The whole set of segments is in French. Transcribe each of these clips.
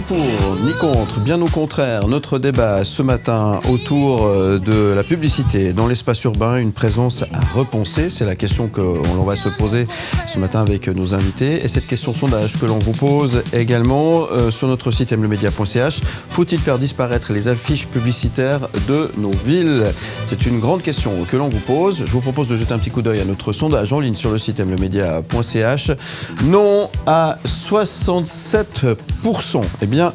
pour, ni contre, bien au contraire. Notre débat ce matin autour de la publicité dans l'espace urbain, une présence à repenser. C'est la question que l'on va se poser ce matin avec nos invités. Et cette question sondage que l'on vous pose également sur notre site mlemedia.ch. Faut-il faire disparaître les affiches publicitaires de nos villes? C'est une grande question que l'on vous pose. Je vous propose de jeter un petit coup d'œil à notre sondage en ligne sur le site mlemedia.ch. Non à 67%. Eh bien,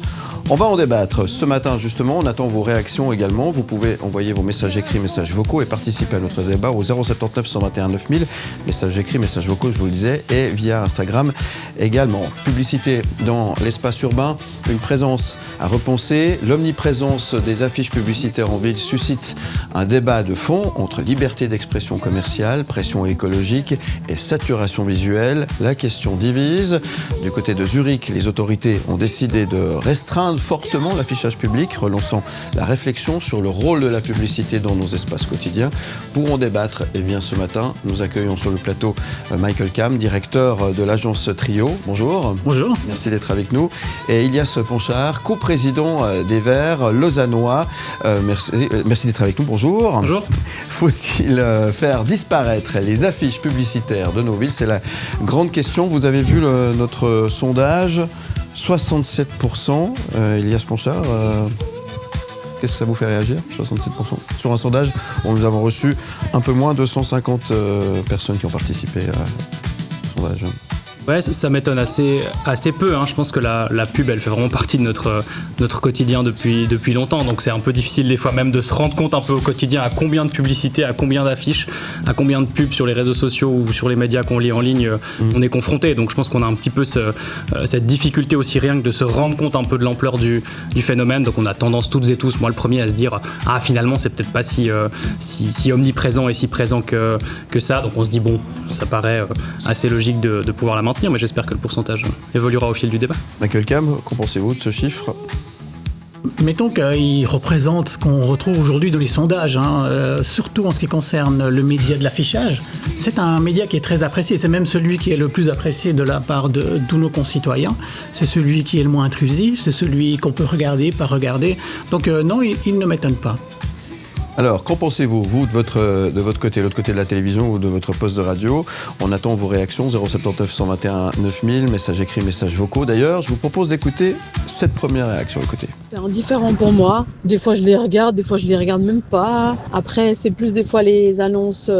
on va en débattre ce matin justement, on attend vos réactions également. Vous pouvez envoyer vos messages écrits, messages vocaux et participer à notre débat au 079 121 9000. Messages écrits, messages vocaux, je vous le disais, et via Instagram également. Publicité dans l'espace urbain, une présence à repenser. L'omniprésence des affiches publicitaires en ville suscite un débat de fond entre liberté d'expression commerciale, pression écologique et saturation visuelle. La question divise. Du côté de Zurich, les autorités ont décidé de restreindre fortement l'affichage public, relançant la réflexion sur le rôle de la publicité dans nos espaces quotidiens. Pour en débattre, eh bien, ce matin, nous accueillons sur le plateau Michael Cam, directeur de l'agence Trio. Bonjour. Bonjour. Merci d'être avec nous. Et Ilias Ponchard, coprésident des Verts lausannois. Merci d'être avec nous. Bonjour. Bonjour. Faut-il faire disparaître les affiches publicitaires de nos villes? C'est la grande question. Vous avez vu notre sondage. 67%. Ilias Ponchard, qu'est-ce que ça vous fait réagir, 67%? Sur un sondage où nous avons reçu un peu moins de 250 personnes qui ont participé au sondage. Ouais, ça m'étonne assez peu. Je pense que la pub, elle fait vraiment partie de notre quotidien depuis longtemps. Donc c'est un peu difficile des fois même de se rendre compte un peu au quotidien à combien de publicités, à combien d'affiches, à combien de pubs sur les réseaux sociaux ou sur les médias qu'on lit en ligne on est confronté. Donc je pense qu'on a un petit peu cette difficulté aussi rien que de se rendre compte un peu de l'ampleur du phénomène. Donc on a tendance toutes et tous, moi le premier, à se dire finalement c'est peut-être pas si omniprésent et si présent que ça. Donc on se dit bon, ça paraît assez logique de pouvoir la maintenir, mais j'espère que le pourcentage évoluera au fil du débat. Michael Cam, qu'en pensez-vous de ce chiffre? Mettons qu'il représente ce qu'on retrouve aujourd'hui dans les sondages, surtout en ce qui concerne le média de l'affichage. C'est un média qui est très apprécié, c'est même celui qui est le plus apprécié de la part de tous nos concitoyens. C'est celui qui est le moins intrusif, c'est celui qu'on peut regarder, pas regarder. Donc non, il ne m'étonne pas. Alors, qu'en pensez-vous, vous, de votre côté, l'autre côté de la télévision ou de votre poste de radio? On attend vos réactions, 079 121 9000, messages écrits, messages vocaux. D'ailleurs, je vous propose d'écouter cette première réaction. Écoutez. C'est indifférent pour moi. Des fois, je les regarde, des fois, je les regarde même pas. Après, c'est plus des fois les annonces,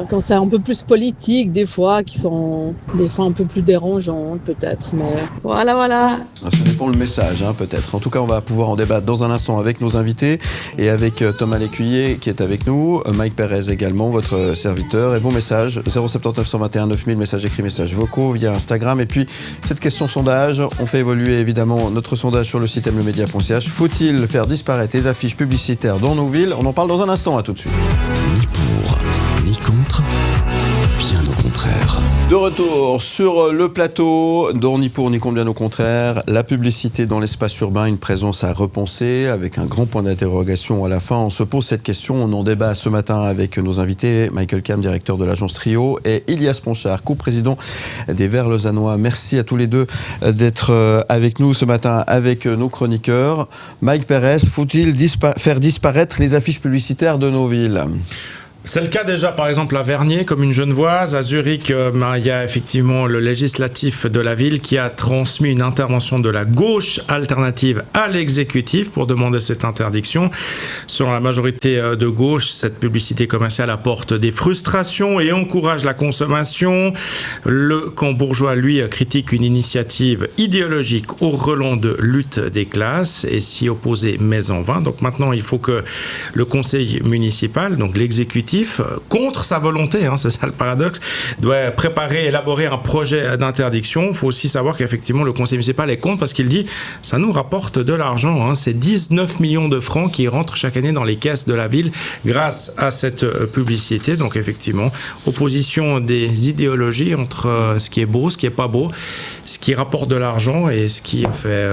quand c'est un peu plus politique, des fois, qui sont des fois un peu plus dérangeantes, peut-être. Mais voilà. Ça dépend le message, peut-être. En tout cas, on va pouvoir en débattre dans un instant avec nos invités et avec Thomas Lécuyer qui est avec nous, Mike Perez également, votre serviteur, et vos messages, 079 121 9000, messages écrits, messages vocaux via Instagram. Et puis, cette question sondage, on fait évoluer évidemment notre sondage sur le site mlemedia.ch. Faut-il faire disparaître les affiches publicitaires dans nos villes? On en parle dans un instant, à tout de suite. Ni pour, ni contre, bien au contraire. De retour sur le plateau, dont ni pour ni contre, bien au contraire, la publicité dans l'espace urbain, une présence à repenser, avec un grand point d'interrogation à la fin. On se pose cette question, on en débat ce matin avec nos invités, Michael Cam, directeur de l'agence Trio, et Ilias Ponchard, coprésident des Verts lausannois. Merci à tous les deux d'être avec nous ce matin avec nos chroniqueurs. Mike Perez, faut-il faire disparaître les affiches publicitaires de nos villes? C'est le cas déjà, par exemple, à Vernier, commune genevoise. À Zurich, il y a effectivement le législatif de la ville qui a transmis une intervention de la gauche alternative à l'exécutif pour demander cette interdiction. Selon la majorité de gauche, cette publicité commerciale apporte des frustrations et encourage la consommation. Le camp bourgeois, lui, critique une initiative idéologique au relent de lutte des classes et s'y opposer mais en vain. Donc maintenant, il faut que le conseil municipal, donc l'exécutif, contre sa volonté, c'est ça le paradoxe, doit préparer, élaborer un projet d'interdiction. Il faut aussi savoir qu'effectivement le conseil municipal est contre parce qu'il dit ça nous rapporte de l'argent. C'est 19 millions de francs qui rentrent chaque année dans les caisses de la ville grâce à cette publicité. Donc effectivement, opposition des idéologies entre ce qui est beau, ce qui est pas beau, ce qui rapporte de l'argent et ce qui fait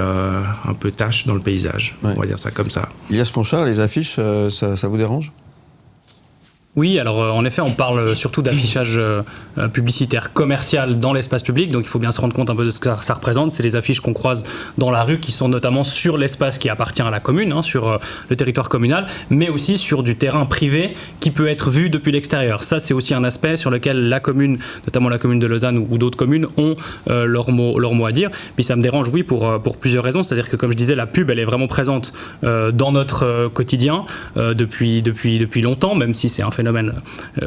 un peu tâche dans le paysage. Ouais. On va dire ça comme ça. Ilias Ponchard, les affiches, ça vous dérange? Oui, alors en effet, on parle surtout d'affichage publicitaire commercial dans l'espace public, donc il faut bien se rendre compte un peu de ce que ça représente. C'est les affiches qu'on croise dans la rue qui sont notamment sur l'espace qui appartient à la commune, sur le territoire communal, mais aussi sur du terrain privé qui peut être vu depuis l'extérieur. Ça, c'est aussi un aspect sur lequel la commune, notamment la commune de Lausanne ou d'autres communes, ont leur mot à dire. Puis ça me dérange, oui, pour plusieurs raisons. C'est-à-dire que, comme je disais, la pub, elle est vraiment présente dans notre quotidien depuis longtemps, même si c'est un phénomène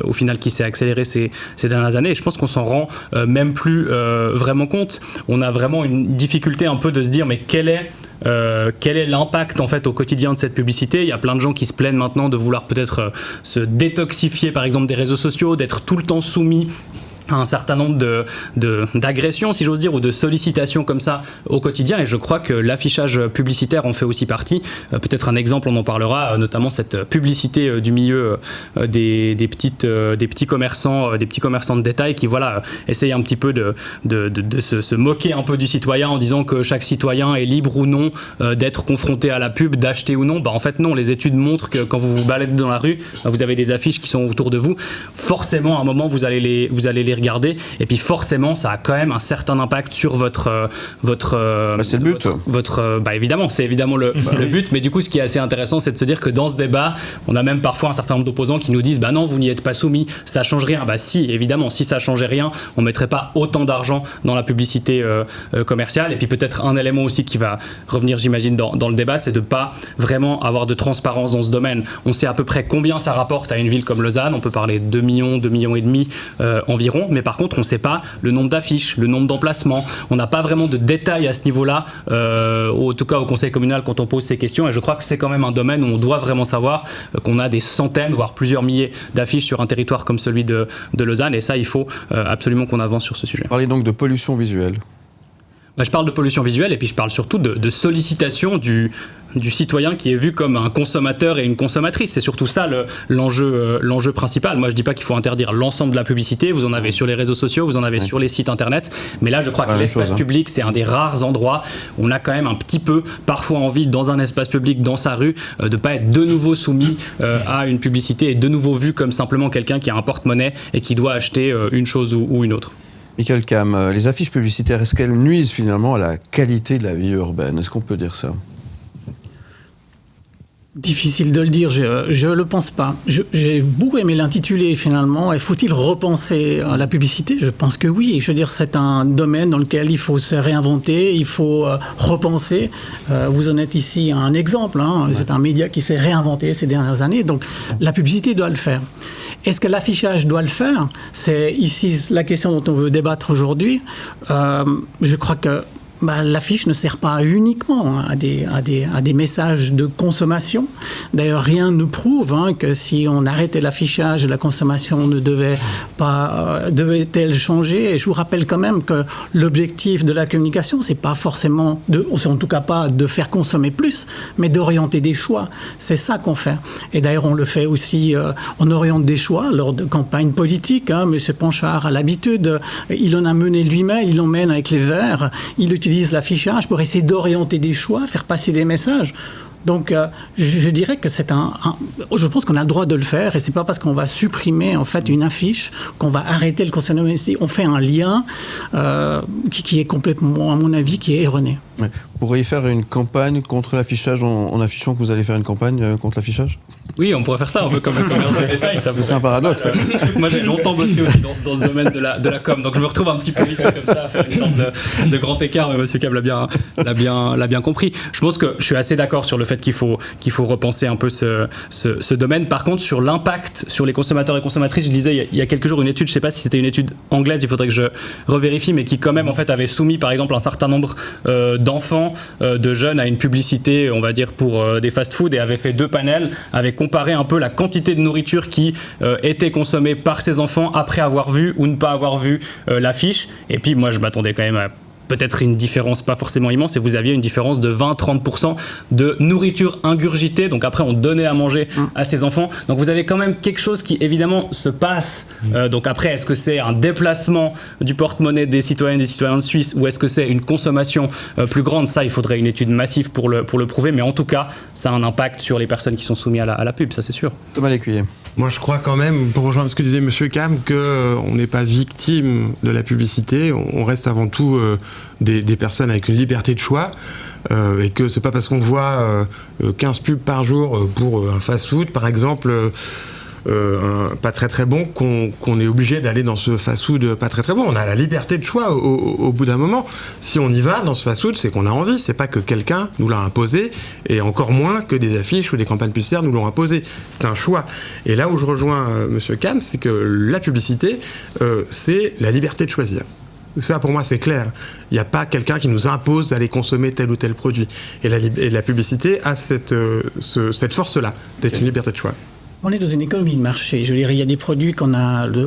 au final qui s'est accéléré ces dernières années, et je pense qu'on s'en rend même plus vraiment compte. On a vraiment une difficulté un peu de se dire mais quel est l'impact en fait au quotidien de cette publicité. Il y a plein de gens qui se plaignent maintenant de vouloir peut-être se détoxifier par exemple des réseaux sociaux, d'être tout le temps soumis à un certain nombre d'agressions, si j'ose dire, ou de sollicitations comme ça au quotidien, et je crois que l'affichage publicitaire en fait aussi partie. Peut-être un exemple, on en parlera, notamment cette publicité du milieu des petits commerçants de détail qui essayent un petit peu de se moquer un peu du citoyen en disant que chaque citoyen est libre ou non d'être confronté à la pub, d'acheter ou non. En fait non, les études montrent que quand vous vous baladez dans la rue, vous avez des affiches qui sont autour de vous. Forcément, à un moment, vous allez les regarder, et puis forcément ça a quand même un certain impact sur votre c'est le but. Évidemment, c'est évidemment le but, mais du coup ce qui est assez intéressant, c'est de se dire que dans ce débat, on a même parfois un certain nombre d'opposants qui nous disent non, vous n'y êtes pas soumis, ça change rien. Si, évidemment, si ça changeait rien, on mettrait pas autant d'argent dans la publicité commerciale. Et puis peut-être un élément aussi qui va revenir, j'imagine, dans le débat, c'est de pas vraiment avoir de transparence dans ce domaine. On sait à peu près combien ça rapporte à une ville comme Lausanne, on peut parler 2 millions et demi environ, mais par contre on ne sait pas le nombre d'affiches, le nombre d'emplacements, on n'a pas vraiment de détails à ce niveau-là, en tout cas au conseil communal quand on pose ces questions, et je crois que c'est quand même un domaine où on doit vraiment savoir qu'on a des centaines, voire plusieurs milliers d'affiches sur un territoire comme celui de Lausanne, et ça il faut absolument qu'on avance sur ce sujet. Parlez donc de pollution visuelle. Je parle de pollution visuelle, et puis je parle surtout de sollicitation du citoyen qui est vu comme un consommateur et une consommatrice. C'est surtout ça l'enjeu principal. Moi, je dis pas qu'il faut interdire l'ensemble de la publicité. Vous en avez sur les réseaux sociaux, vous en avez sur les sites internet. Mais là, je crois que l'espace public, c'est un des rares endroits où on a quand même un petit peu, parfois envie, dans un espace public, dans sa rue, de pas être de nouveau soumis à une publicité et de nouveau vu comme simplement quelqu'un qui a un porte-monnaie et qui doit acheter une chose ou une autre. Michael Cam, les affiches publicitaires, est-ce qu'elles nuisent finalement à la qualité de la vie urbaine ? Est-ce qu'on peut dire ça ? Difficile de le dire, je le pense pas. J'ai beaucoup aimé l'intitulé finalement. Et faut-il repenser la publicité ? Je pense que oui. Je veux dire, c'est un domaine dans lequel il faut se réinventer, il faut repenser. Vous en êtes ici un exemple. C'est un média qui s'est réinventé ces dernières années. Donc la publicité doit le faire. Est-ce que l'affichage doit le faire ? C'est ici la question dont on veut débattre aujourd'hui. Je crois que l'affiche ne sert pas uniquement à des messages de consommation. D'ailleurs, rien ne prouve que si on arrêtait l'affichage, la consommation ne devait-elle changer. Et je vous rappelle quand même que l'objectif de la communication, c'est pas forcément en tout cas pas de faire consommer plus, mais d'orienter des choix. C'est ça qu'on fait. Et d'ailleurs, on le fait aussi, on oriente des choix lors de campagnes politiques. Monsieur Panchard a l'habitude, il en a mené lui-même, il en mène avec les Verts, il utilise l'affichage pour essayer d'orienter des choix, faire passer des messages. Donc, je dirais que je pense qu'on a le droit de le faire, et c'est pas parce qu'on va supprimer en fait une affiche qu'on va arrêter le consommation. On fait un lien qui est complètement, à mon avis, qui est erroné. Vous pourriez faire une campagne contre l'affichage en affichant que vous allez faire une campagne contre l'affichage ? Oui, on pourrait faire ça un peu comme le commerce de détail. C'est un paradoxe. Moi, j'ai longtemps bossé aussi dans ce domaine de la com, donc je me retrouve un petit peu ici comme ça à faire une sorte de grand écart, mais Monsieur Cab l'a bien compris. Je pense que je suis assez d'accord sur le fait qu'il faut repenser un peu ce domaine. Par contre, sur l'impact sur les consommateurs et consommatrices, je lisais il y a quelques jours une étude, je ne sais pas si c'était une étude anglaise, il faudrait que je revérifie, mais qui quand même en fait avait soumis par exemple un certain nombre d'enfants, de jeunes à une publicité, on va dire pour des fast-food, et avait fait 2 panels, avec comparé un peu la quantité de nourriture qui était consommée par ces enfants après avoir vu ou ne pas avoir vu l'affiche. Et puis moi je m'attendais quand même à peut-être une différence pas forcément immense, et vous aviez une différence de 20-30% de nourriture ingurgitée, donc après on donnait à manger à ses enfants. Donc vous avez quand même quelque chose qui évidemment se passe. Donc après, est-ce que c'est un déplacement du porte-monnaie des citoyennes et des citoyens de Suisse, ou est-ce que c'est une consommation plus grande? Ça, il faudrait une étude massive pour le prouver, mais en tout cas, ça a un impact sur les personnes qui sont soumises à la pub, ça c'est sûr. Thomas Lécuyer. Moi, je crois quand même, pour rejoindre ce que disait Monsieur Cam, qu'on n'est pas victime de la publicité. On reste avant tout des personnes avec une liberté de choix, et que c'est pas parce qu'on voit 15 pubs par jour pour un fast-food, par exemple, pas très très bon, qu'on est obligé d'aller dans ce fast-food pas très très bon. On a la liberté de choix au bout d'un moment. Si on y va dans ce fast-food, c'est qu'on a envie. C'est pas que quelqu'un nous l'a imposé, et encore moins que des affiches ou des campagnes publicitaires nous l'ont imposé. C'est un choix. Et là où je rejoins Monsieur Cam, c'est que la publicité, c'est la liberté de choisir. Ça, pour moi, c'est clair. Il n'y a pas quelqu'un qui nous impose d'aller consommer tel ou tel produit. Et la publicité a cette force-là, d'être une liberté de choix. On est dans une économie de marché. Je veux dire, il y a des produits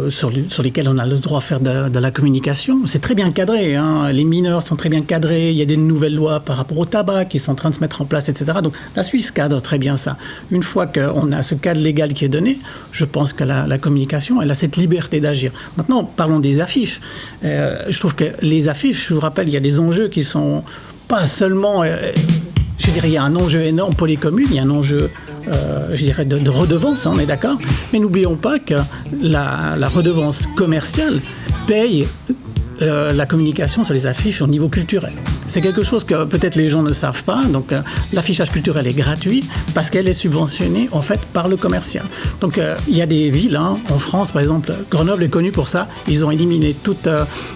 sur lesquels on a le droit de faire de la communication. C'est très bien cadré, hein. Les mineurs sont très bien cadrés. Il y a des nouvelles lois par rapport au tabac qui sont en train de se mettre en place, etc. Donc la Suisse cadre très bien ça. Une fois qu'on a ce cadre légal qui est donné, je pense que la communication, elle a cette liberté d'agir. Maintenant, parlons des affiches. Je trouve que les affiches, je vous rappelle, il y a des enjeux qui sont pas seulement... je dirais, il y a un enjeu énorme pour les communes, il y a un enjeu, je dirais, de redevance, hein, on est d'accord. Mais n'oublions pas que la redevance commerciale paye la communication sur les affiches au niveau culturel. C'est quelque chose que peut-être les gens ne savent pas. Donc l'affichage culturel est gratuit parce qu'elle est subventionnée en fait par le commercial. Donc il y a des villes, hein, en France par exemple, Grenoble est connu pour ça. Ils ont éliminé toute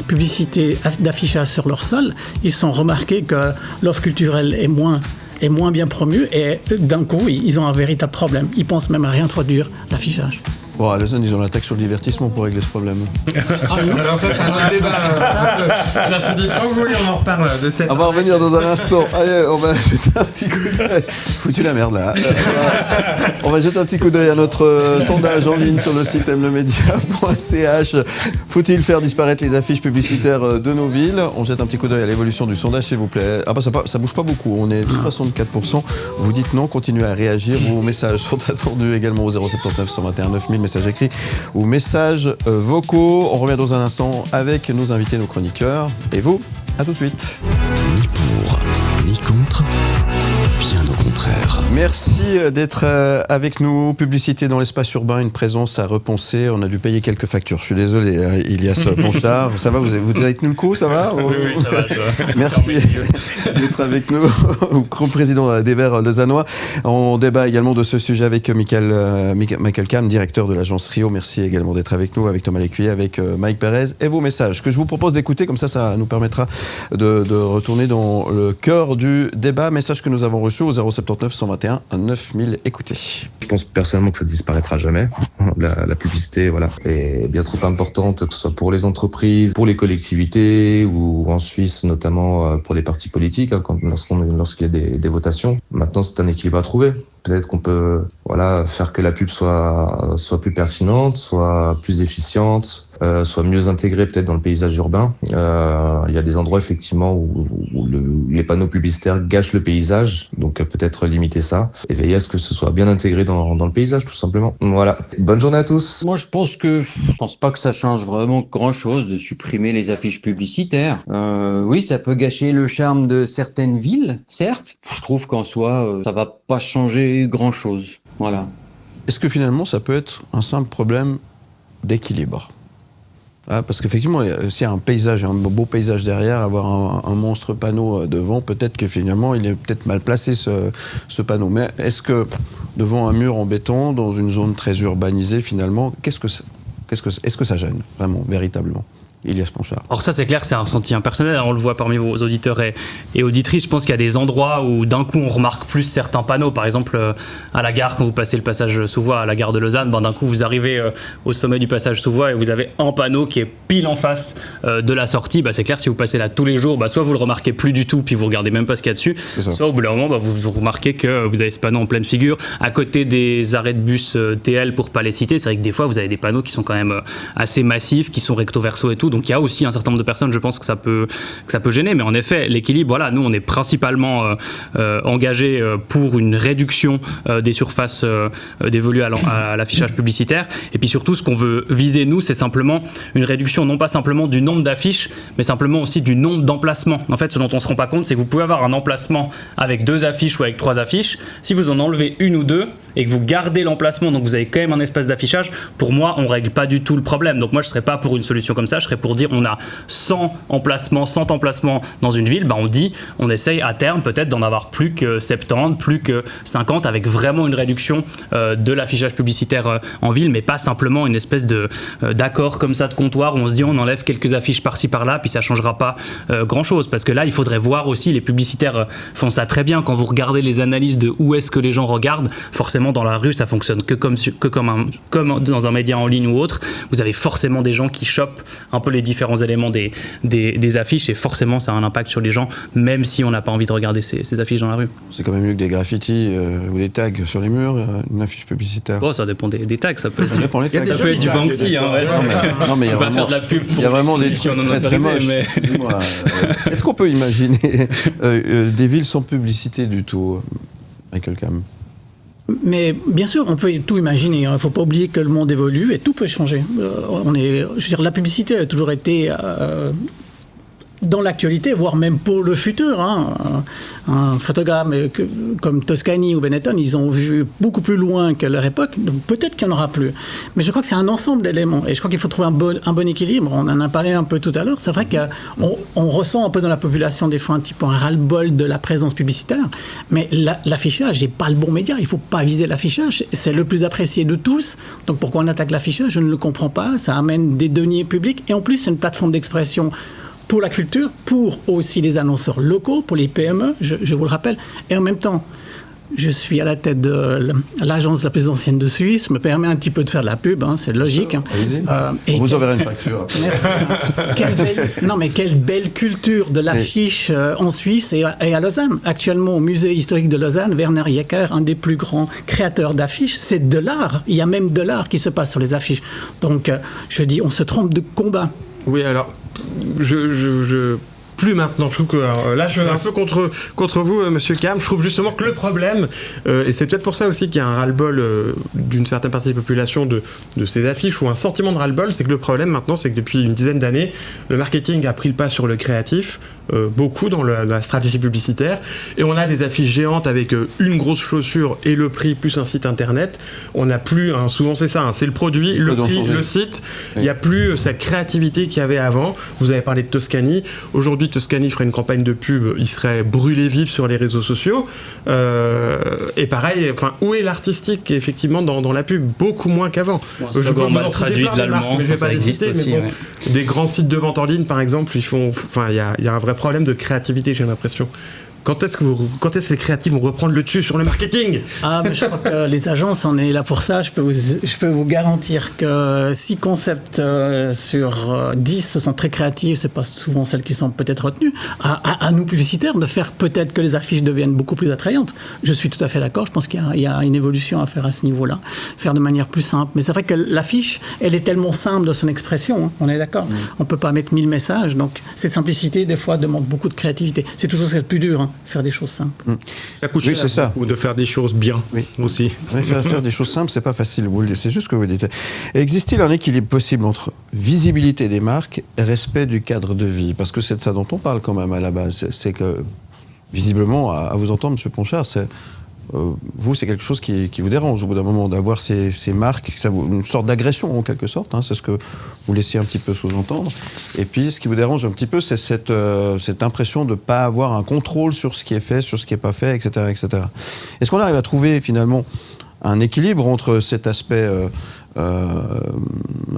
publicité d'affichage sur leur sol. Ils sont remarqués que l'offre culturelle est moins bien promue, et d'un coup ils ont un véritable problème. Ils pensent même à réintroduire l'affichage. Bon, à Lausanne, ils ont la taxe sur le divertissement pour régler ce problème. Alors ça, c'est un autre débat. Je me suis dit, quand vous voulez, on en reparle de cette... On va revenir dans un instant. Allez, on va jeter un petit coup d'œil. Foutu la merde, là. On va jeter un petit coup d'œil à notre sondage en ligne sur le site mlemedia.ch. Faut-il faire disparaître les affiches publicitaires de nos villes? On jette un petit coup d'œil à l'évolution du sondage, s'il vous plaît. Ah bah ça bouge pas beaucoup. On est 64%. Vous dites non, continuez à réagir. Vos messages sont attendus également au 079 121 9000. Messages écrits ou messages vocaux. On revient dans un instant avec nos invités, nos chroniqueurs. Et vous, à tout de suite. Ni pour, ni contre, bien au contraire. Merci d'être avec nous. Publicité dans l'espace urbain, une présence à repenser. On a dû payer quelques factures. Je suis désolé, hein, Ilias Ponchard. Ça va, vous avez tenu le coup, ça va? Oui, ça va. Merci d'être avec nous, président des Verts lausannois. On débat également de ce sujet avec Michael Cam, directeur de l'agence Rio. Merci également d'être avec nous, avec Thomas Lécuyer, avec Mike Perez. Et vos messages que je vous propose d'écouter, comme ça nous permettra de retourner dans le cœur du débat. Message que nous avons reçu au 079 121 9000. Écoutez. Je pense personnellement que ça disparaîtra jamais. La publicité, voilà, est bien trop importante, que ce soit pour les entreprises, pour les collectivités, ou en Suisse notamment pour les partis politiques, hein, lorsqu'il y a des votations. Maintenant, c'est un équilibre à trouver. Peut-être qu'on peut, faire que la pub soit plus pertinente, soit plus efficiente, soit mieux intégrée peut-être dans le paysage urbain. Il y a des endroits effectivement où les panneaux publicitaires gâchent le paysage, donc peut-être limiter ça et veiller à ce que ce soit bien intégré dans le paysage, tout simplement. Voilà. Bonne journée à tous. Moi, je pense pas que ça change vraiment grand-chose de supprimer les affiches publicitaires. Oui, ça peut gâcher le charme de certaines villes, certes. Je trouve qu'en soi, ça va pas changer grand-chose. Voilà. Est-ce que finalement, ça peut être un simple problème d'équilibre? Parce qu'effectivement, s'il y a un paysage, un beau paysage derrière, avoir un monstre panneau devant, peut-être que finalement, il est peut-être mal placé ce panneau. Mais est-ce que devant un mur en béton, dans une zone très urbanisée, finalement, est-ce que ça gêne vraiment, véritablement? Ilias Ponchard. Alors ça, c'est clair que c'est un ressenti impersonnel, on le voit parmi vos auditeurs et auditrices. Je pense qu'il y a des endroits où d'un coup on remarque plus certains panneaux. Par exemple, à la gare, quand vous passez le passage sous voie à la gare de Lausanne, d'un coup vous arrivez au sommet du passage sous voie et vous avez un panneau qui est pile en face de la sortie. C'est clair, si vous passez là tous les jours, soit vous le remarquez plus du tout puis vous regardez même pas ce qu'il y a dessus, soit au bout d'un moment vous remarquez que vous avez ce panneau en pleine figure à côté des arrêts de bus TL, pour pas les citer. C'est vrai que des fois vous avez des panneaux qui sont quand même assez massifs, qui sont recto verso et tout. Donc il y a aussi un certain nombre de personnes, je pense que ça peut gêner. Mais en effet, l'équilibre, voilà, nous on est principalement engagés pour une réduction des surfaces dévolues à l'affichage publicitaire. Et puis surtout, ce qu'on veut viser, nous, c'est simplement une réduction, non pas simplement du nombre d'affiches, mais simplement aussi du nombre d'emplacements. En fait, ce dont on ne se rend pas compte, c'est que vous pouvez avoir un emplacement avec 2 affiches ou avec 3 affiches. Si vous en enlevez une ou 2 et que vous gardez l'emplacement, donc vous avez quand même un espace d'affichage, pour moi, on ne règle pas du tout le problème. Donc moi, je ne serais pas pour une solution comme ça. Je serais pour dire on a 100 emplacements dans une ville. On essaye à terme peut-être d'en avoir plus que 70, plus que 50, avec vraiment une réduction de l'affichage publicitaire en ville, mais pas simplement une espèce d'accord comme ça de comptoir où on se dit on enlève quelques affiches par-ci par-là, puis ça changera pas grand-chose. Parce que là, il faudrait voir aussi, les publicitaires font ça très bien. Quand vous regardez les analyses de où est-ce que les gens regardent, forcément dans la rue, ça fonctionne que comme dans un média en ligne ou autre. Vous avez forcément des gens qui chopent un peu les différents éléments des affiches, et forcément ça a un impact sur les gens, même si on n'a pas envie de regarder ces affiches dans la rue. C'est quand même mieux que des graffitis ou des tags sur les murs, une affiche publicitaire. Oh, ça dépend des tags, ça peut être du Banksy. Non, mais il y a vraiment, faire de la pub pour, il y a vraiment des trucs très moches. Mais... Est-ce qu'on peut imaginer des villes sans publicité du tout, Michael Cam? Mais bien sûr, on peut tout imaginer. Il ne faut pas oublier que le monde évolue et tout peut changer. La publicité a toujours été dans l'actualité, voire même pour le futur. Un photographe comme Toscani ou Benetton, ils ont vu beaucoup plus loin que leur époque, donc peut-être qu'il n'y en aura plus. Mais je crois que c'est un ensemble d'éléments, et je crois qu'il faut trouver un bon équilibre. On en a parlé un peu tout à l'heure. C'est vrai qu'on ressent un peu dans la population des fois un petit peu un ras-le-bol de la présence publicitaire, mais l'affichage n'est pas le bon média. Il ne faut pas viser l'affichage. C'est le plus apprécié de tous. Donc pourquoi on attaque l'affichage? Je ne le comprends pas. Ça amène des deniers publics, et en plus c'est une plateforme d'expression pour la culture, pour aussi les annonceurs locaux, pour les PME, je vous le rappelle. Et en même temps, je suis à la tête de l'agence la plus ancienne de Suisse, me permet un petit peu de faire de la pub, c'est logique. Allez-y. On vous enverra une facture. Merci. Quelle belle culture de l'affiche en Suisse et à Lausanne. Actuellement, au musée historique de Lausanne, Werner Jecker, un des plus grands créateurs d'affiches, c'est de l'art. Il y a même de l'art qui se passe sur les affiches. Donc, je dis, on se trompe de combat. Oui, alors, plus maintenant. Je trouve que là, je suis un peu contre vous, Monsieur Cam. Je trouve justement que le problème, et c'est peut-être pour ça aussi qu'il y a un ras-le-bol d'une certaine partie de la population de ces affiches, ou un sentiment de ras-le-bol, c'est que le problème maintenant, c'est que depuis une dizaine d'années, le marketing a pris le pas sur le créatif, beaucoup dans la stratégie publicitaire, et on a des affiches géantes avec une grosse chaussure et le prix plus un site internet. On n'a plus, souvent c'est ça, c'est le produit, le prix, le site. Il n'y a plus cette créativité qu'il y avait avant. Vous avez parlé de Toscani. Aujourd'hui, Toscani ferait une campagne de pub, il serait brûlé vif sur les réseaux sociaux. Et pareil, où est l'artistique effectivement dans la pub? Beaucoup moins qu'avant. Je peux vous en citer plein de marques, mais je ne vais pas les citer. Des grands sites de vente en ligne, par exemple, il y a un vrai problème de créativité, j'ai l'impression. Quand est-ce que les créatifs vont reprendre le dessus sur le marketing? Mais je crois que les agences, on est là pour ça. Je peux vous garantir que 6 concepts sur 10 ce sont très créatifs. C'est pas souvent celles qui sont peut-être retenues. À nous publicitaires de faire peut-être que les affiches deviennent beaucoup plus attrayantes. Je suis tout à fait d'accord. Je pense qu'il y a une évolution à faire à ce niveau-là, faire de manière plus simple. Mais c'est vrai que l'affiche, elle est tellement simple de son expression. On est d'accord. On peut pas mettre 1000 messages. Donc cette simplicité des fois demande beaucoup de créativité. C'est toujours ce qui est le plus dur. Faire des choses simples. Ça coûte cher, c'est ça. Ou de faire des choses bien aussi. Faire des choses simples, c'est pas facile. C'est juste ce que vous dites. Existe-t-il un équilibre possible entre visibilité des marques et respect du cadre de vie? Parce que c'est de ça dont on parle quand même à la base. C'est que, visiblement, à vous entendre, M. Ponchard, vous, c'est quelque chose qui vous dérange au bout d'un moment, d'avoir ces marques, une sorte d'agression en quelque sorte, c'est ce que vous laissiez un petit peu sous-entendre. Et puis, ce qui vous dérange un petit peu, c'est cette impression de ne pas avoir un contrôle sur ce qui est fait, sur ce qui n'est pas fait, etc., etc. Est-ce qu'on arrive à trouver finalement un équilibre entre cet aspect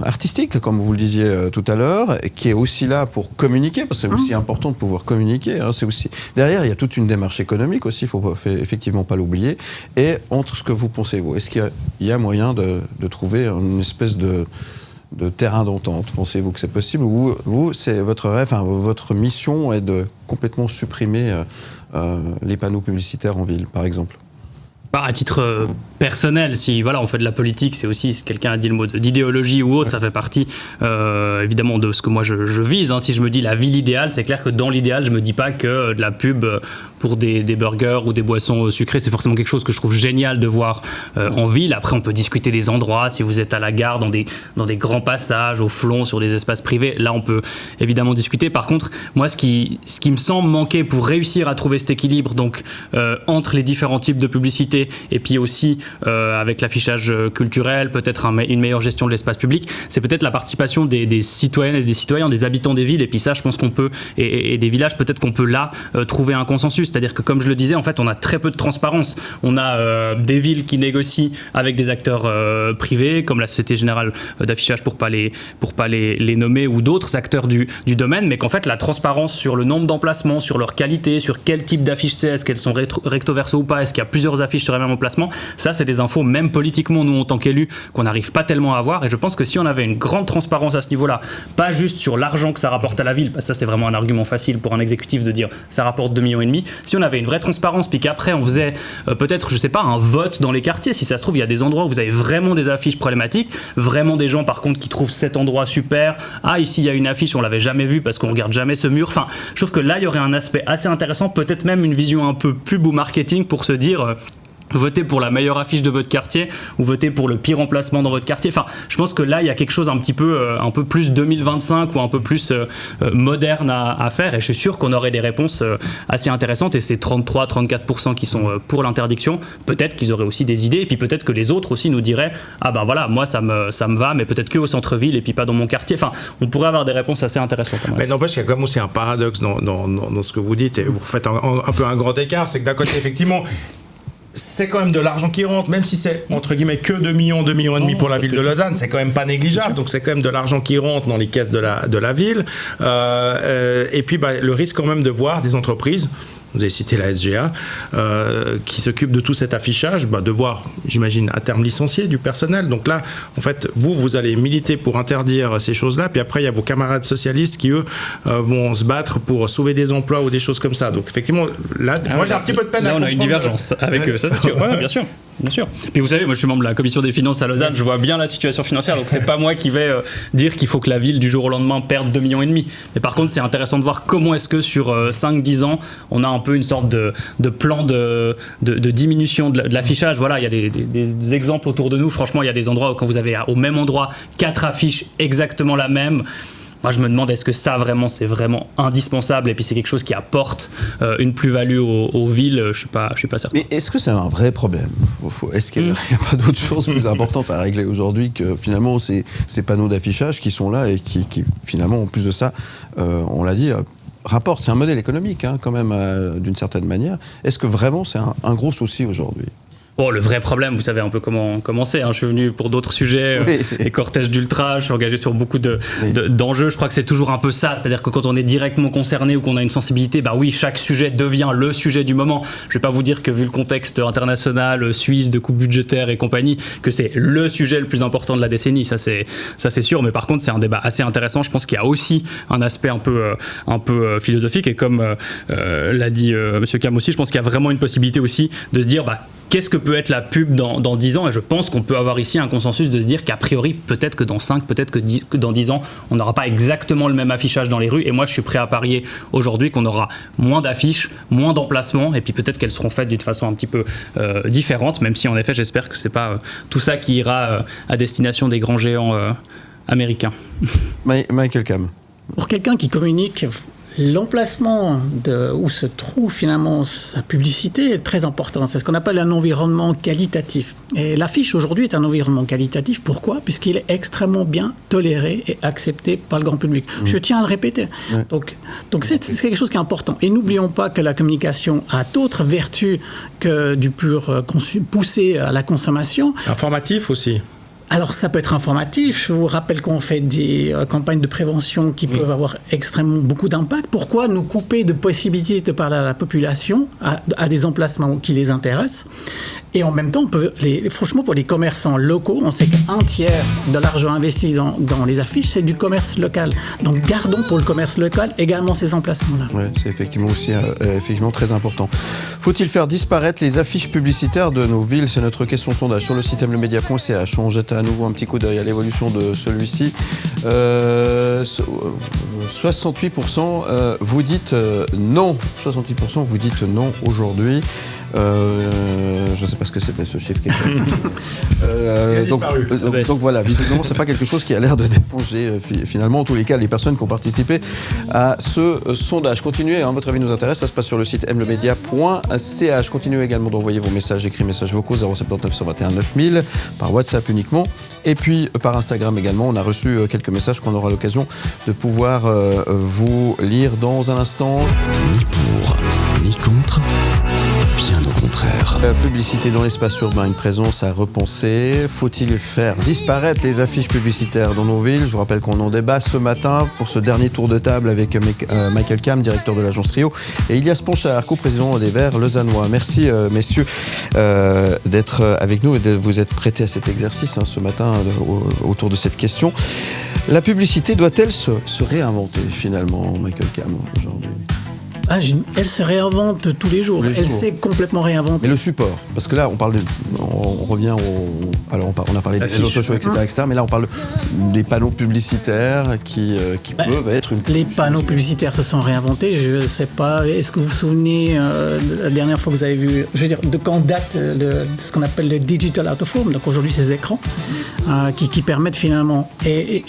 artistique, comme vous le disiez tout à l'heure, qui est aussi là pour communiquer, parce que c'est aussi important de pouvoir communiquer. C'est aussi derrière, il y a toute une démarche économique aussi, il faut effectivement pas l'oublier. Et entre ce que vous pensez, vous, est-ce qu'il y a moyen de trouver une espèce de terrain d'entente? Pensez-vous que c'est possible, ou vous, c'est votre rêve, votre mission est de complètement supprimer les panneaux publicitaires en ville, par exemple? À titre personnel, si voilà, on fait de la politique, c'est aussi, si quelqu'un a dit le mot d'idéologie ou autre, ça fait partie évidemment de ce que moi je vise. Si je me dis la ville idéale, c'est clair que dans l'idéal, je me dis pas que de la pub pour des burgers ou des boissons sucrées, c'est forcément quelque chose que je trouve génial de voir en ville. Après, on peut discuter des endroits, si vous êtes à la gare, dans des grands passages, au flon, sur des espaces privés, là on peut évidemment discuter. Par contre, moi ce qui me semble manquer pour réussir à trouver cet équilibre, donc entre les différents types de publicité et puis aussi avec l'affichage culturel, peut-être une meilleure gestion de l'espace public, c'est peut-être la participation des citoyennes et des citoyens, des habitants des villes, et puis ça je pense qu'on peut, et des villages, peut-être qu'on peut là trouver un consensus. C'est-à-dire que, comme je le disais, en fait on a très peu de transparence. On a des villes qui négocient avec des acteurs privés, comme la Société Générale d'Affichage pour pas les nommer, ou d'autres acteurs du domaine, mais qu'en fait la transparence sur le nombre d'emplacements, sur leur qualité, sur quel type d'affiches c'est, est-ce qu'elles sont recto verso ou pas, est-ce qu'il y a plusieurs affiches sur le même emplacement, ça c'est des infos, même politiquement, nous en tant qu'élus, qu'on n'arrive pas tellement à avoir. Et je pense que si on avait une grande transparence à ce niveau-là, pas juste sur l'argent que ça rapporte à la ville, parce que ça c'est vraiment un argument facile pour un exécutif de dire ça rapporte 2,5 millions, si on avait une vraie transparence, puis qu'après on faisait peut-être, je sais pas, un vote dans les quartiers, si ça se trouve il y a des endroits où vous avez vraiment des affiches problématiques, vraiment des gens par contre qui trouvent cet endroit super, ici il y a une affiche, on l'avait jamais vue parce qu'on regarde jamais ce mur, enfin je trouve que là il y aurait un aspect assez intéressant, peut-être même une vision un peu plus beau marketing pour se dire votez pour la meilleure affiche de votre quartier ou votez pour le pire emplacement dans votre quartier. Enfin, je pense que là, il y a quelque chose un peu plus 2025 ou un peu plus moderne à faire, et je suis sûr qu'on aurait des réponses assez intéressantes, et ces 33-34% qui sont pour l'interdiction, peut-être qu'ils auraient aussi des idées, et puis peut-être que les autres aussi nous diraient voilà, moi ça me va, mais peut-être que au centre-ville et puis pas dans mon quartier. Enfin, on pourrait avoir des réponses assez intéressantes. Mais n'empêche qu'il y a quand même aussi un paradoxe dans ce que vous dites, et vous faites un peu un grand écart, c'est que d'un côté, effectivement, c'est quand même de l'argent qui rentre, même si c'est entre guillemets que 2 millions et demi pour la ville de Lausanne, c'est quand même pas négligeable, donc c'est quand même de l'argent qui rentre dans les caisses de la ville, et puis le risque quand même de voir des entreprises, vous avez cité la SGA, qui s'occupe de tout cet affichage, devoir, j'imagine, à terme licencier du personnel. Donc là, en fait, vous allez militer pour interdire ces choses-là, puis après, il y a vos camarades socialistes qui, eux, vont se battre pour sauver des emplois ou des choses comme ça. Donc effectivement, là, moi j'ai un petit peu de peine à comprendre. Là, on a une divergence avec eux, ça c'est sûr. Ouais, bien sûr. Bien sûr. Puis vous savez, moi je suis membre de la commission des finances à Lausanne, je vois bien la situation financière, donc c'est pas moi qui vais dire qu'il faut que la ville du jour au lendemain perde 2,5 millions. Mais par contre, c'est intéressant de voir comment est-ce que sur 5-10 ans, on a un peu une sorte de plan de diminution de l'affichage. Voilà, il y a des exemples autour de nous. Franchement, il y a des endroits où quand vous avez au même endroit 4 affiches exactement la même, moi je me demande, est-ce que ça vraiment c'est vraiment indispensable, et puis c'est quelque chose qui apporte une plus-value aux villes, je suis pas certain. Mais est-ce que c'est un vrai problème ? Est-ce qu'il n'y a pas d'autres choses plus importantes à régler aujourd'hui que finalement ces panneaux d'affichage qui sont là et qui finalement en plus de ça, on l'a dit, rapportent, c'est un modèle économique quand même d'une certaine manière. Est-ce que vraiment c'est un gros souci aujourd'hui ? Bon, le vrai problème, vous savez un peu comment c'est. Je suis venu pour d'autres sujets, les cortèges d'ultra, je suis engagé sur beaucoup d'enjeux. Je crois que c'est toujours un peu ça, c'est-à-dire que quand on est directement concerné ou qu'on a une sensibilité, oui, chaque sujet devient le sujet du moment. Je vais pas vous dire que, vu le contexte international, suisse, de coupes budgétaires et compagnie, que c'est le sujet le plus important de la décennie. Ça c'est sûr, mais par contre, c'est un débat assez intéressant. Je pense qu'il y a aussi un aspect un peu philosophique, et comme l'a dit Monsieur Cam aussi, je pense qu'il y a vraiment une possibilité aussi de se dire, qu'est-ce que peut être la pub dans 10 ans ? Et je pense qu'on peut avoir ici un consensus de se dire qu'a priori, peut-être que dans 5, peut-être que dans 10 ans, on n'aura pas exactement le même affichage dans les rues. Et moi, je suis prêt à parier aujourd'hui qu'on aura moins d'affiches, moins d'emplacements, et puis peut-être qu'elles seront faites d'une façon un petit peu différente, même si en effet, j'espère que c'est pas tout ça qui ira à destination des grands géants américains. Michael Cam. Pour quelqu'un qui communique, l'emplacement où se trouve finalement sa publicité est très important. C'est ce qu'on appelle un environnement qualitatif. Et l'affiche aujourd'hui est un environnement qualitatif. Pourquoi ? Puisqu'il est extrêmement bien toléré et accepté par le grand public. Je tiens à le répéter. Donc c'est quelque chose qui est important. Et n'oublions pas que la communication a d'autres vertus que du pur poussé à la consommation. Informatif aussi. Alors, ça peut être informatif. Je vous rappelle qu'on fait des campagnes de prévention qui peuvent avoir extrêmement beaucoup d'impact. Pourquoi nous couper de possibilités de parler à la population, à des emplacements qui les intéressent ? Et en même temps, franchement, pour les commerçants locaux, on sait qu'un tiers de l'argent investi dans les affiches, c'est du commerce local. Donc gardons pour le commerce local également ces emplacements-là. Oui, c'est effectivement aussi effectivement très important. Faut-il faire disparaître les affiches publicitaires de nos villes? C'est notre question sondage sur le site mlemedia.ch. On jette à nouveau un petit coup d'œil à l'évolution de celui-ci. 68% vous dites non. 68% vous dites non aujourd'hui. Je ne sais pas ce que c'était ce chiffre. Donc voilà, visiblement, c'est pas quelque chose qui a l'air de déranger finalement, en tous les cas, les personnes qui ont participé à ce sondage. Continuez, votre avis nous intéresse, ça se passe sur le site mlemedia.ch. Continuez également d'envoyer vos messages écrits, messages vocaux 079 121 9000 par WhatsApp uniquement. Et puis par Instagram également, on a reçu quelques messages qu'on aura l'occasion de pouvoir vous lire dans un instant. Ni pour, ni contre, bien au contraire. Publicité dans l'espace urbain, une présence à repenser. Faut-il faire disparaître les affiches publicitaires dans nos villes? Je vous rappelle qu'on en débat ce matin pour ce dernier tour de table avec Michael Cam, directeur de l'agence Trio, et Ilias Ponchard, co-président des Verts lausannois. Merci messieurs d'être avec nous et de vous être prêtés à cet exercice ce matin autour de cette question. La publicité doit-elle se réinventer finalement, Michael Cam, aujourd'hui? Elle se réinvente tous les jours. Elle s'est complètement réinventée. Mais le support, parce que là, on revient on a parlé des réseaux sociaux, etc., mais là, on parle des panneaux publicitaires qui peuvent être une... Les panneaux publicitaires se sont réinventés. Je ne sais pas, est-ce que vous vous souvenez de la dernière fois que vous avez vu, je veux dire, de quand date ce qu'on appelle le digital out of home, donc aujourd'hui ces écrans qui permettent finalement, et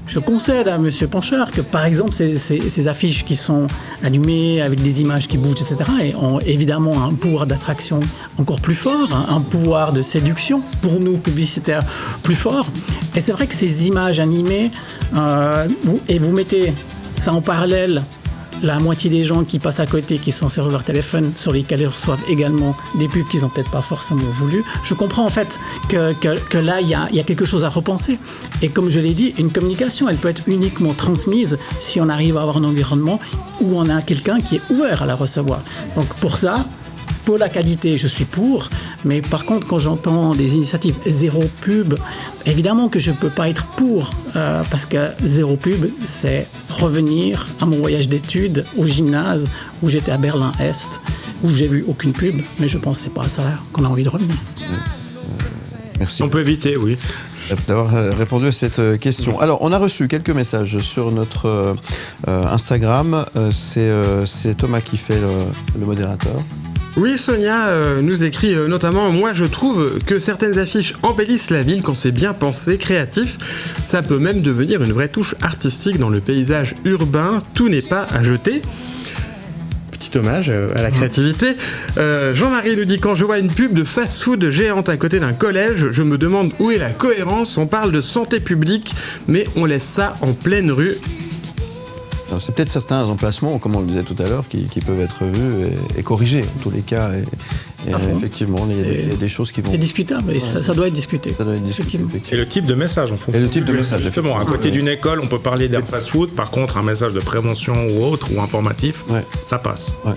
je concède à M. Ponchard que, par exemple, ces affiches qui sont allumées avec des images qui bougent, etc., ont évidemment un pouvoir d'attraction encore plus fort, un pouvoir de séduction pour nous, publicitaires, plus fort. Et c'est vrai que ces images animées, vous mettez ça en parallèle, la moitié des gens qui passent à côté, qui sont sur leur téléphone, sur lesquels ils reçoivent également des pubs qu'ils n'ont peut-être pas forcément voulu. Je comprends en fait que là, il y a quelque chose à repenser. Et comme je l'ai dit, une communication, elle peut être uniquement transmise si on arrive à avoir un environnement où on a quelqu'un qui est ouvert à la recevoir. Donc pour ça, pour la qualité, je suis pour, mais par contre, quand j'entends des initiatives zéro pub, évidemment que je ne peux pas être pour, parce que zéro pub, c'est revenir à mon voyage d'études au gymnase où j'étais à Berlin-Est, où j'ai vu aucune pub, mais je pense que c'est pas à ça qu'on a envie de revenir. Merci. On peut éviter, oui. D'avoir répondu à cette question. Alors, on a reçu quelques messages sur notre Instagram. C'est Thomas qui fait le modérateur. Oui, Sonia nous écrit notamment « Moi, je trouve que certaines affiches embellissent la ville quand c'est bien pensé, créatif. Ça peut même devenir une vraie touche artistique dans le paysage urbain. Tout n'est pas à jeter. » Petit hommage à la créativité. Jean-Marie nous dit « Quand je vois une pub de fast-food géante à côté d'un collège, je me demande où est la cohérence. On parle de santé publique, mais on laisse ça en pleine rue. » Alors, c'est peut-être certains emplacements, comme on le disait tout à l'heure, qui peuvent être vus et corrigés, en tous les cas. Et effectivement, il y a des choses qui vont... C'est discutable, et ça doit être discuté. Ça doit être discuté, et le type de message, en fonction. Et le type de message. Justement, à côté d'une école, on peut parler d'un fast-food. Par contre, un message de prévention ou autre, ou informatif, ça passe. Ouais.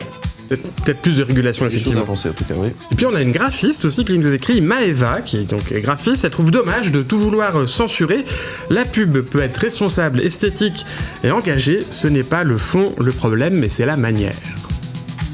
Peut-être plus de régulation, effectivement. Des choses à penser, en tout cas, oui. Et puis on a une graphiste aussi qui nous écrit, Maëva, qui est donc graphiste. Elle trouve dommage de tout vouloir censurer. La pub peut être responsable, esthétique et engagée. Ce n'est pas le fond, le problème, mais c'est la manière.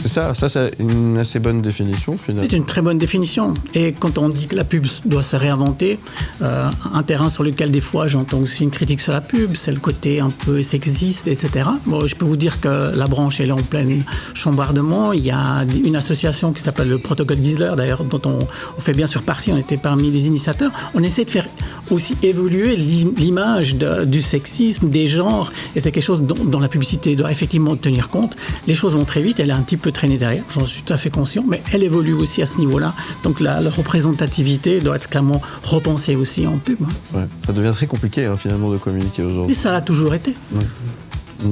Ça c'est une assez bonne définition, finalement. C'est une très bonne définition. Et quand on dit que la pub doit se réinventer, un terrain sur lequel des fois j'entends aussi une critique sur la pub, c'est le côté un peu sexiste, etc. Bon, je peux vous dire que la branche elle est en plein chambardement. Il y a une association qui s'appelle le Protocole Gisler, d'ailleurs, dont on fait bien sûr partie, on était parmi les initiateurs. On essaie de faire aussi évoluer l'image du sexisme, des genres, et c'est quelque chose dont la publicité doit effectivement tenir compte. Les choses vont très vite, elle est un petit peu traîner derrière, j'en suis tout à fait conscient, mais elle évolue aussi à ce niveau-là. Donc la représentativité doit être clairement repensée aussi en pub. Ouais. Ça devient très compliqué finalement de communiquer aujourd'hui. Et ça l'a toujours été. Ouais.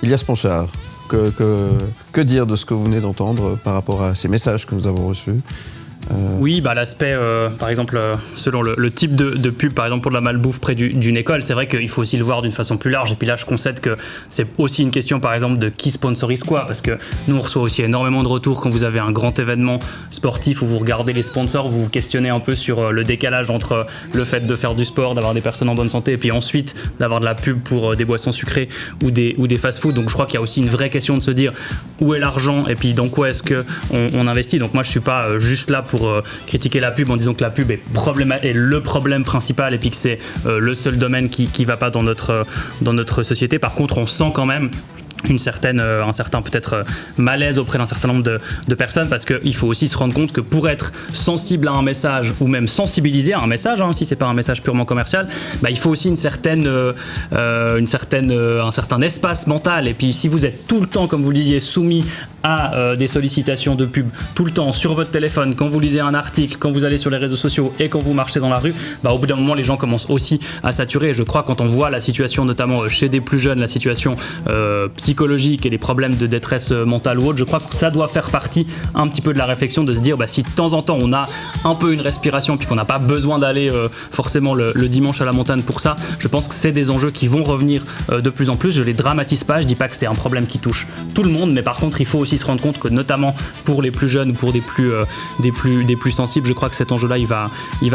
Ilias Ponchard, que dire de ce que vous venez d'entendre par rapport à ces messages que nous avons reçus? Oui, l'aspect, par exemple, selon le type de pub, par exemple pour de la malbouffe près d'une école, c'est vrai qu'il faut aussi le voir d'une façon plus large. Et puis là, je concède que c'est aussi une question, par exemple, de qui sponsorise quoi, parce que nous, on reçoit aussi énormément de retours quand vous avez un grand événement sportif où vous regardez les sponsors, vous vous questionnez un peu sur le décalage entre le fait de faire du sport, d'avoir des personnes en bonne santé, et puis ensuite d'avoir de la pub pour des boissons sucrées ou des fast-food. Donc je crois qu'il y a aussi une vraie question de se dire où est l'argent et puis dans quoi est-ce qu'on investit. Donc moi, je suis pas juste là pour critiquer la pub en disant que la pub est le problème principal et puis que c'est le seul domaine qui va pas dans notre société. Par contre, on sent quand même un certain peut-être malaise auprès d'un certain nombre de personnes, parce qu'il faut aussi se rendre compte que pour être sensible à un message ou même sensibilisé à un message, si c'est pas un message purement commercial, il faut aussi un certain espace mental. Et puis si vous êtes tout le temps, comme vous le disiez, soumis à des sollicitations de pub tout le temps sur votre téléphone, quand vous lisez un article, quand vous allez sur les réseaux sociaux et quand vous marchez dans la rue, au bout d'un moment les gens commencent aussi à saturer. Et je crois, quand on voit la situation notamment chez des plus jeunes, la situation psychologique et les problèmes de détresse mentale ou autre, je crois que ça doit faire partie un petit peu de la réflexion, de se dire si de temps en temps on a un peu une respiration puis qu'on n'a pas besoin d'aller forcément le dimanche à la montagne pour ça, je pense que c'est des enjeux qui vont revenir de plus en plus. Je les dramatise pas, je dis pas que c'est un problème qui touche tout le monde, mais par contre il faut aussi se rendre compte que notamment pour les plus jeunes ou pour des plus sensibles, je crois que cet enjeu-là il va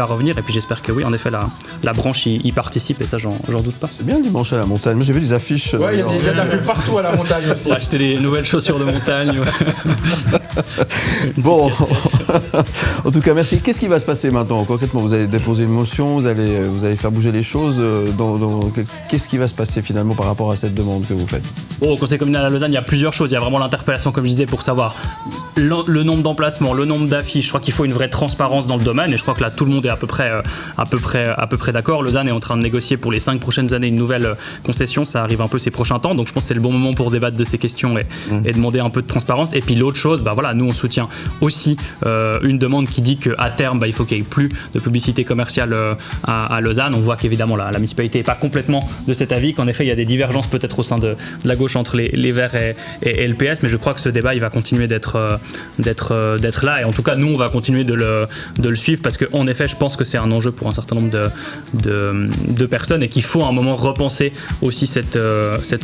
revenir. Et puis j'espère que oui, en effet la branche y participe, et ça j'en doute pas. C'est bien le dimanche à la montagne. Moi j'ai vu des affiches. Ouais, il y a de la pub partout à la montagne aussi. Pour acheter des nouvelles chaussures de montagne. Bon, en tout cas merci. Qu'est-ce qui va se passer maintenant concrètement? Vous avez déposé une motion, vous allez faire bouger les choses. Qu'est-ce qui va se passer finalement par rapport à cette demande que vous faites? Au Conseil communal à Lausanne, il y a plusieurs choses. Il y a vraiment l'interpellation, comme je disais, pour savoir le nombre d'emplacements, le nombre d'affiches. Je crois qu'il faut une vraie transparence dans le domaine, et je crois que là tout le monde est à peu près d'accord. Lausanne est en train de négocier pour les 5 prochaines années une nouvelle concession. Ça arrive un peu ces prochains temps, donc je pense que c'est le bon moment pour débattre de ces questions et demander un peu de transparence. Et puis l'autre chose, nous on soutient aussi une demande qui dit qu'à terme il faut qu'il n'y ait plus de publicité commerciale à Lausanne. On voit qu'évidemment la municipalité n'est pas complètement de cet avis, qu'en effet il y a des divergences peut-être au sein de la gauche entre les Verts et le PS, mais je crois que ce débat il va continuer d'être là, et en tout cas nous on va continuer de le suivre, parce qu'en effet je pense que c'est un enjeu pour un certain nombre de personnes, et qu'il faut à un moment repenser aussi cette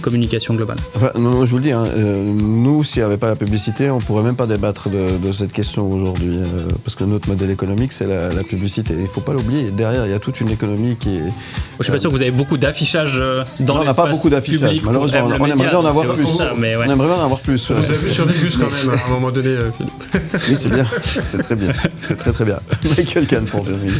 communication globale. Enfin, non, je vous le dis, nous s'il n'y avait pas la publicité, on ne pourrait même pas débattre de cette question aujourd'hui, parce que notre modèle économique c'est la publicité. Il ne faut pas l'oublier, derrière il y a toute une économie qui est... Je suis pas sûr que vous avez beaucoup d'affichage dans l'espace. On n'a pas beaucoup d'affichage, malheureusement. On aimerait bien en avoir plus. On aimerait bien en avoir plus. Vous avez vu sur les bus quand même, à un moment donné, Philippe. Oui, c'est bien. C'est très bien. C'est très très bien. Michael Kahn pour terminer.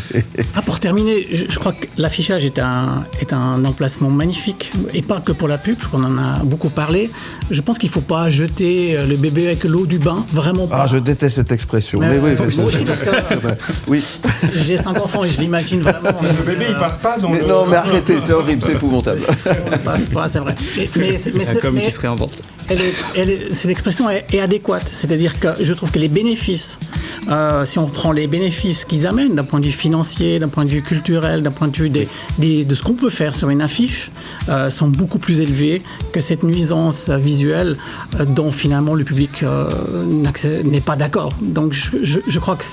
Pour terminer, je crois que l'affichage est un emplacement magnifique, et pas que pour la pub, je crois qu'on en a beaucoup parlé. Je pense qu'il ne faut pas jeter le bébé avec l'eau du bain, vraiment pas. Je déteste cette expression. Mais oui, moi aussi, parce que oui. J'ai 5 enfants et je l'imagine vraiment. Le bébé il passe pas dans Non, mais arrêtez, c'est horrible, c'est épouvantable. C'est vrai. Mais c'est comme qui se réinvente. Cette expression est adéquate, c'est-à-dire que je trouve que les bénéfices, si on prend les bénéfices qu'ils amènent d'un point de vue financier, d'un point de vue culturel, d'un point de vue de ce qu'on peut faire sur une affiche, sont beaucoup plus élevés que cette nuisance visuelle dont finalement le public n'est pas d'accord. Donc je crois que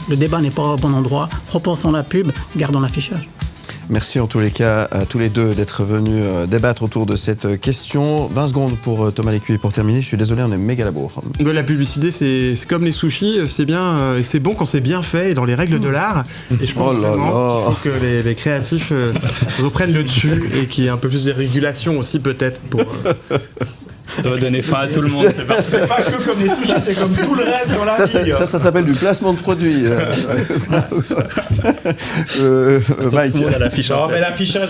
le débat n'est pas au bon endroit. Repensons la pub, gardons l'affichage. Merci en tous les cas à tous les deux d'être venus débattre autour de cette question. 20 secondes pour Thomas Lécuyer pour terminer. Je suis désolé, on est méga labour. La publicité, c'est comme les sushis, c'est bien, c'est bon quand c'est bien fait et dans les règles de l'art. Et je pense vraiment qu'il faut que les créatifs reprennent le dessus, et qu'il y ait un peu plus de régulation aussi peut-être pour... Ça doit donner faim à tout le monde. C'est pas que comme les sushis, c'est comme tout le reste dans la vie. Ça s'appelle du placement de produits. Mike. À l'affichage. Mais l'affichage,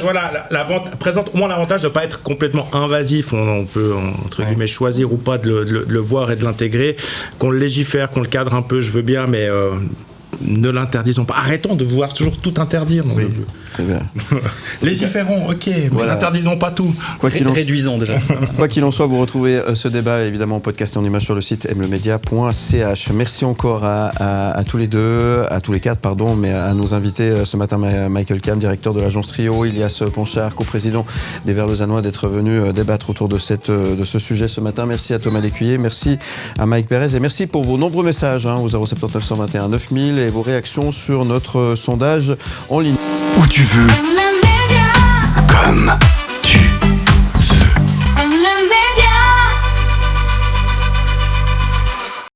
présente au moins l'avantage de ne pas être complètement invasif. On peut, entre guillemets, choisir ou pas de le voir et de l'intégrer. Qu'on le légifère, qu'on le cadre un peu, je veux bien, mais ne l'interdisons pas. Arrêtons de vouloir toujours tout interdire. Oui, très bien. Légiférons, ok, mais Voilà. n'interdisons pas tout. Réduisons déjà. Quoi qu'il en soit, vous retrouvez ce débat évidemment en podcast et en image sur le site mlemedia.ch. Merci encore à tous les deux, à tous les quatre, pardon, mais à nos invités ce matin, Michael Cam, directeur de l'agence Trio, Ilias Ponchard, coprésident des Verts Lausannois, d'être venu débattre autour de ce sujet ce matin. Merci à Thomas Lécuyer, merci à Mike Pérez et merci pour vos nombreux messages au 079 121 9000 et vos réactions sur notre sondage en ligne. Où tu veux, comme